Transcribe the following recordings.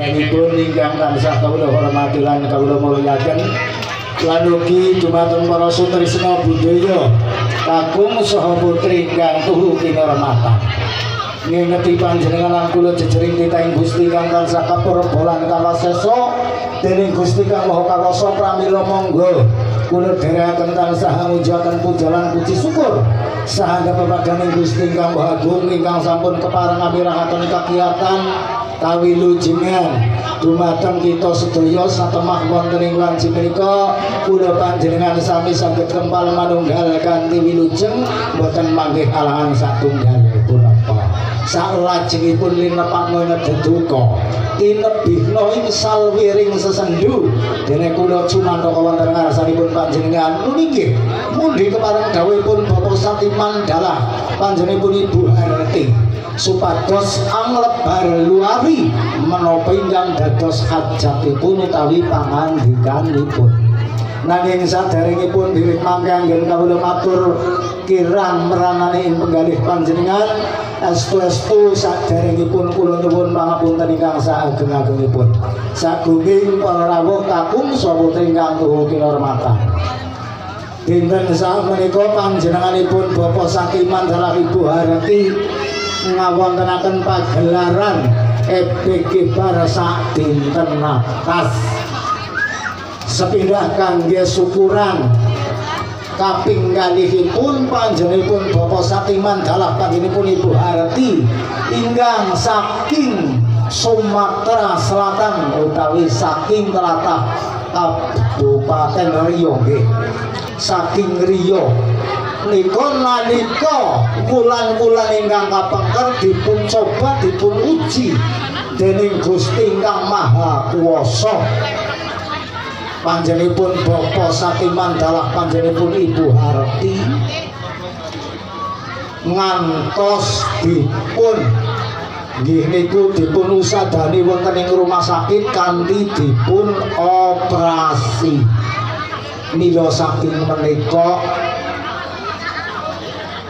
Panjenenganipun ingkang tansah kawula hormati lan kawula mulyaken lan ugi dumateng para sutrisna budaya kakung saha putri ingkang tuhu kinurmatan. Ngingeti panjenengan lan kula jejering titahing Gusti kang tansah kapurbolan kawasesa dening Gusti kang Maha Kawasa pramila monggo kula dherekaken tansah ngujaken puja puji syukur saha pepadaning Gusti kang Maha Agung ingkang sampun kepareng amirahaken kakiyatan kawilujengan dumateng kita sedaya satemah wonten ing wanci menika kula panjenengan sami saged kempal manunggal kanthi wilujeng boten manggih alangan satunggal punapa salajengipun linepakno ngeduduka tinebihna ing salwiring sesendu dene kula cumantaka wonten ngarsanipun panjenengan nunggih mundi kepareng dawuhipun Bapak Satimandala panjenenganipun Ibu Harti supados anglebar luari menapa ingkang dados hajatipun utawi pangandikanipun. Nanging saderengipun dirih mangke anggen kawula matur kirang meranane ing penggalih panjenengan estu-estu saderengipun kula nyuwun pangapunten ingkang saageng-agengipun. Sagunging para rawuh kakung saha putri ingkang tuhu kinurmatan. Dinten sakmenika panjenenganipun Bapak Satimandala Ibu Harti ngawontenaken pagelaran epik bar sak dinten natas sepindah kangge syukuran kaping kalihipun panjenenganipun Bapak Satimandala panjenenganipun Ibu Harti ingkang saking Sumatera Selatan utawi saking tlatah Kabupaten Riau nggih saking Riau nika nalika wulan-wulan ingkang kapengker dipun coba dipun uji dening Gusti ingkang Maha Kuwasa panjenenganipun Bapak Satimandala panjenenganipun Ibu Harti ngantos dipun nggih niku dipun usadani wonten ing rumah sakit kanthi dipun operasi mila saking menika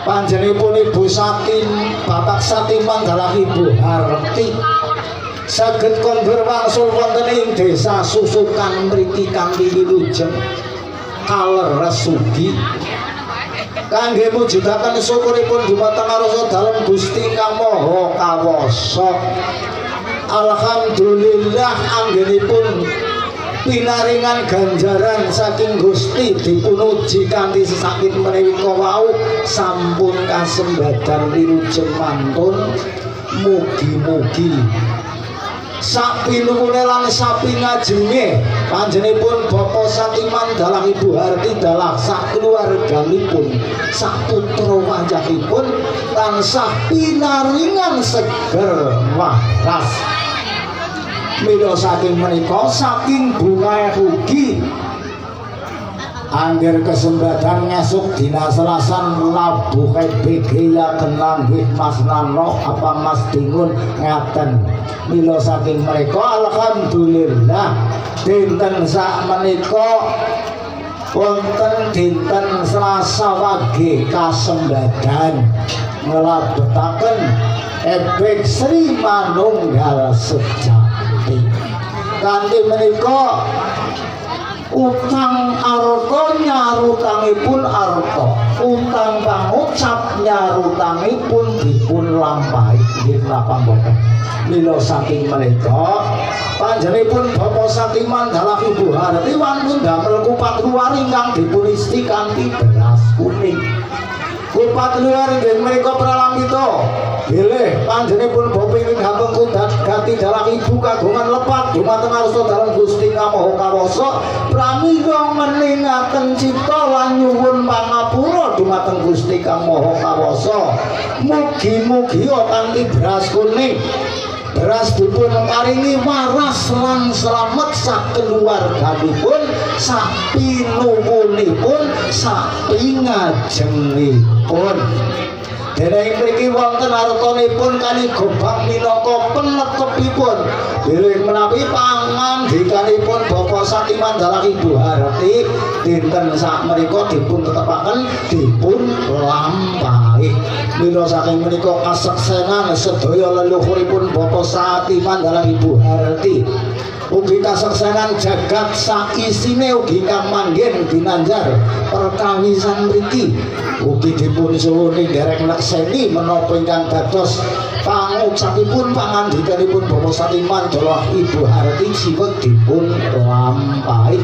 panjenenganipun Ibu Bapak Satimandala Ibu Harti saged kondur wangsul wonten ing desa Susukan mriki kanthi wilujeng kaleresugi kangge mujudaken syukuripun dumateng arsa dalem Gusti Kang Maha Kawasa. Alhamdulillah anggenipun pinaringan ganjaran saking Gusti dipun uji kanthi sesakit menika wau sampun kasembadan wilujeng mantun mugi-mugi sapinungune lan sapingajenge panjenenganipun Bapak Satimandala Ibu Harti dalah sakeluarganipun saputra wajahipun tansah pinaringan seger waras. Mila saking menika saking bunga rugi angger kesembadan ngesuk dina Selasan labuh BG ya kenanggih Mas Nano apa Mas Dingun ngaten. Mila saking mereka alhamdulillah dinten sak menika wonten dinten Selasa wage kasembadan ngelabetaken ebek Sri Manunggal Sejati kanthi menika utang arta nyarutangipun arta utang pangucap nyarutangipun dipun lampahi nggih napa mboten. Mila saking menika panjenenganipun Bapak Satimandala Ibu Harti wantun damel kupat luar ingkang dipun isti kanthi beras kuning. Kupat luar inggih menika pralampita bilih panjenenganipun Bapak ing Gapeng Kundat ganti dalam Ibu kagungan lepat dumateng arsa dalam Gusti Kang Maha Kawasa pramila meningaken cipta lan nyuwun pangapura dumateng Gusti Kang Maha Kawasa. Mugi-mugi kanthi beras kuning beras dipun paringi waras lan slamet sakeluarganipun sapinuwunipun sapingajengipun. Dene mriki wonten artanipun kali gobang minangka penetepipun bilih menawi pangandikanipun Bapak Satimandala Ibu Harti dinten sak menika dipun tetepaken dipun lampahi. Mila saking menika kaseksenan sedaya leluhuripun Bapak Satimandala Ibu Harti kasaksenan jagat saisine ugi kamanggen dinanjar perkawisan mriki ugi dipun suwuni derek lakseni menapa ingkang dados pangucapipun pangandikanipun Bapak Sati Mandala Ibu Harti siwet dipun lampahi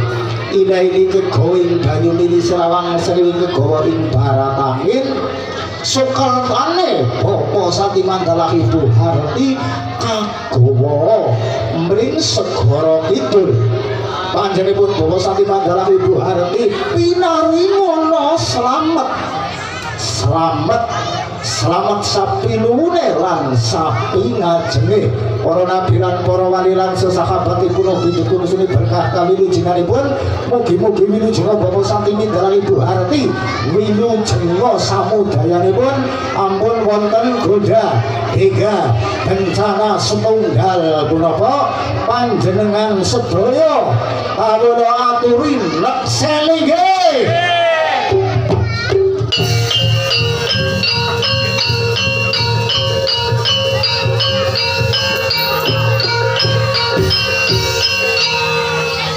ilahi kegoing banyu mili selawang sriwing kegawa ing baratangin sukertane Bapak Sati Mandala Ibu Harti kagawa mring segara kidul panjenenganipun Bapak Sati Mandala Ibu Harti pinaringono selamat sapi lune lan sapi ngajenge para nabi lan para wali lan sesahabatipun ugi dipun suni berkah kawilujenganipun mugi-mugi wilujeng Bapak Sati Mandala Ibu Harti wilujeng samudayanipun ampun wonten goda tiga bencana setunggal punapa panjenengan sedaya kawula aturi nekseli